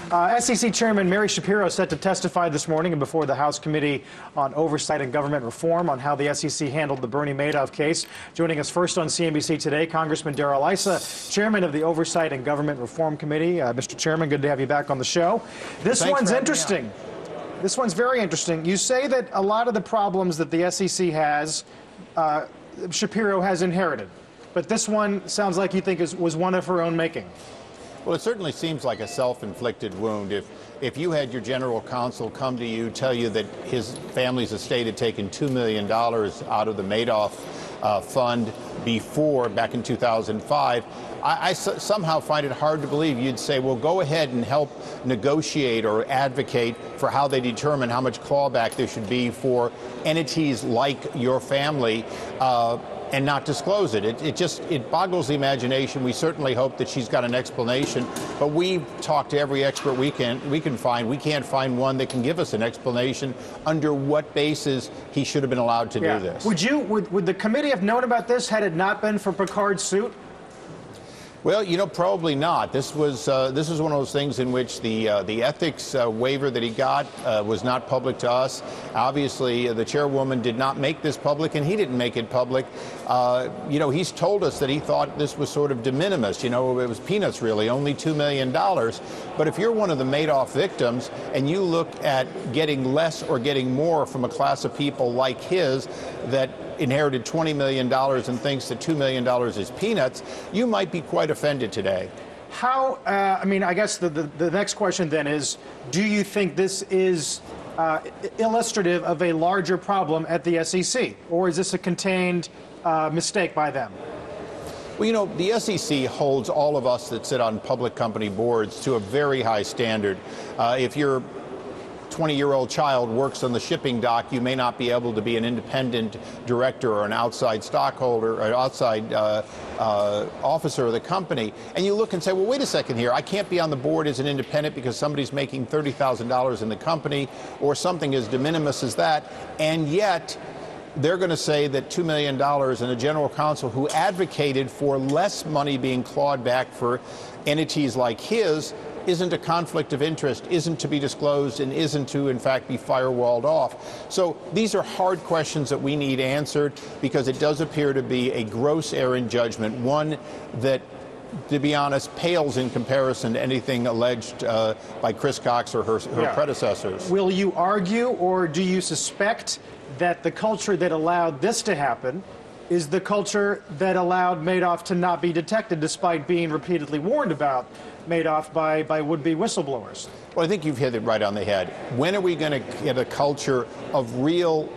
SEC Chairman Mary Shapiro is set to testify this morning and before the House Committee on Oversight and Government Reform on how the SEC handled the Bernie Madoff case. Joining us first on CNBC today, Congressman Issa, Chairman of the Oversight and Government Reform Committee. Mr. Chairman, good to have you back on the show. This one's interesting. This one's very interesting. You say that a lot of the problems that the SEC has, Shapiro has inherited. But this one sounds like you think was one of her own making. Well, it certainly seems like a self-inflicted wound. If you had your general counsel come to you, tell you that his family's estate had taken $2 million out of the Madoff fund before, back in 2005, I somehow find it hard to believe you'd say, well, go ahead and help negotiate or advocate for how they determine how much clawback there should be for entities like your family, and not disclose it. It boggles the imagination. We certainly hope that she's got an explanation, but we've talked to every expert we can find. We can't find one that can give us an explanation under what basis he should have been allowed to do this. Would the committee have known about this had it not been for Picard's suit? Well, you know, probably not. This was one of those things in which the ethics waiver that he got was not public to us. Obviously, the chairwoman did not make this public, and he didn't make it public. You know, he's told us that he thought this was sort of de minimis. You know, it was peanuts, really, only $2 million. But if you're one of the Madoff victims and you look at getting less or getting more from a class of people like his that inherited $20 million and thinks that $2 million is peanuts, you might be quite offended today. How, I mean, I guess the next question then is, do you think this is illustrative of a larger problem at the SEC, or is this a contained mistake by them? Well, you know, the SEC holds all of us that sit on public company boards to a very high standard. If your 20-year-old child works on the shipping dock, you may not be able to be an independent director or an outside stockholder or outside officer of the company. And you look and say, well, wait a second here. I can't be on the board as an independent because somebody's making $30,000 in the company or something as de minimis as that. And yet they're going to say that $2 million and a general counsel who advocated for less money being clawed back for entities like his isn't a conflict of interest, isn't to be disclosed, and isn't to, in fact, be firewalled off. So these are hard questions that we need answered because it does appear to be a gross error in judgment, one that, to be honest, pales in comparison to anything alleged by Chris Cox or her predecessors. Will you argue, or do you suspect that the culture that allowed this to happen is the culture that allowed Madoff to not be detected, despite being repeatedly warned about Madoff by would-be whistleblowers? Well, I think you've hit it right on the head. When are we going to get a culture of real,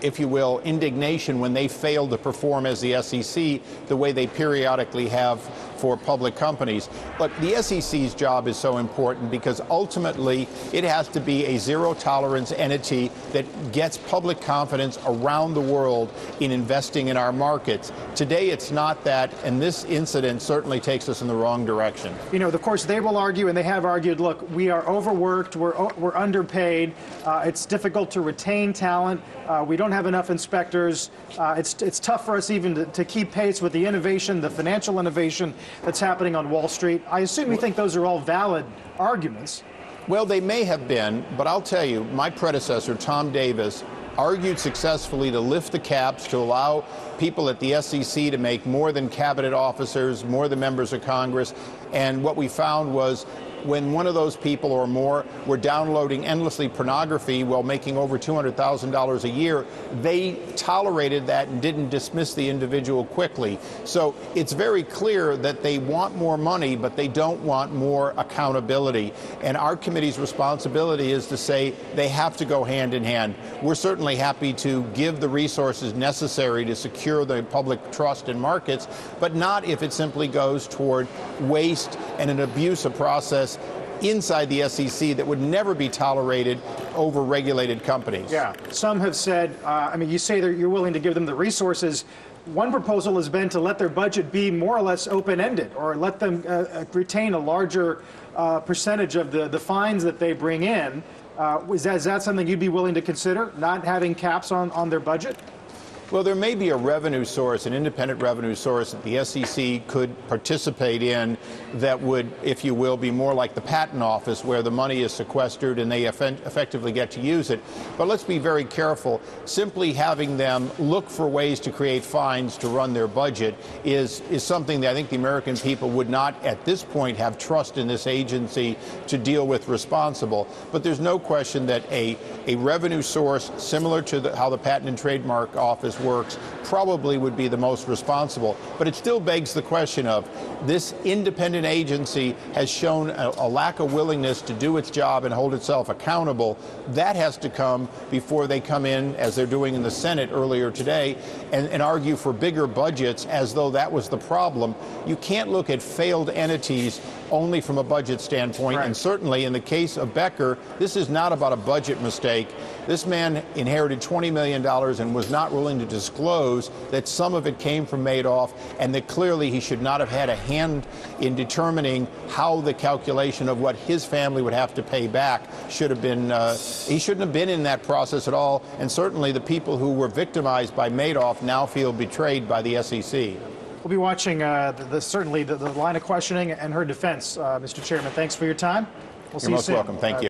if you will, indignation when they fail to perform as the SEC the way they periodically have for public companies? But the SEC's job is so important because ultimately it has to be a zero-tolerance entity that gets public confidence around the world in investing in our markets. Today it's not that, and this incident certainly takes us in the wrong direction. You know, of course, they will argue, and they have argued, look, we are overworked, we're underpaid, it's difficult to retain talent, we don't have enough inspectors, it's tough for us even to keep pace with the innovation, the financial innovation that's happening on Wall Street. I assume you think those are all valid arguments. Well, they may have been, but I'll tell you, my predecessor, Tom Davis, argued successfully to lift the caps to allow people at the SEC to make more than cabinet officers, more than members of Congress. And what we found was when one of those people or more were downloading endlessly pornography while making over $200,000 a year, they tolerated that and didn't dismiss the individual quickly. So it's very clear that they want more money, but they don't want more accountability. And our committee's responsibility is to say they have to go hand in hand. We're certainly happy to give the resources necessary to secure the public trust in markets, but not if it simply goes toward waste and an abuse of process inside the SEC that would never be tolerated over regulated companies. Yeah, some have said, I mean, you say that you're willing to give them the resources. One proposal has been to let their budget be more or less open-ended, or let them retain a larger percentage of the fines that they bring in. Is that something you'd be willing to consider, not having caps on their budget? Well, there may be a revenue source, an independent revenue source that the SEC could participate in that would, if you will, be more like the Patent Office, where the money is sequestered and they effectively get to use it. But let's be very careful. Simply having them look for ways to create fines to run their budget is something that I think the American people would not at this point have trust in this agency to deal with responsible. But there's no question that a revenue source similar to how the Patent and Trademark Office works probably would be the most responsible. But it still begs the question of this independent agency has shown a lack of willingness to do its job and hold itself accountable. That has to come before they come in, as they're doing in the Senate earlier today, and argue for bigger budgets as though that was the problem. You can't look at failed entities only from a budget standpoint. Right. And certainly in the case of Becker, this is not about a budget mistake. This man inherited $20 million and was not willing to disclose that some of it came from Madoff, and that clearly he should not have had a hand in determining how the calculation of what his family would have to pay back should have been. He shouldn't have been in that process at all. And certainly the people who were victimized by Madoff now feel betrayed by the SEC. We'll be watching certainly the line of questioning and her defense. Mr. Chairman, thanks for your time. We'll see you soon. You're most welcome. Thank you.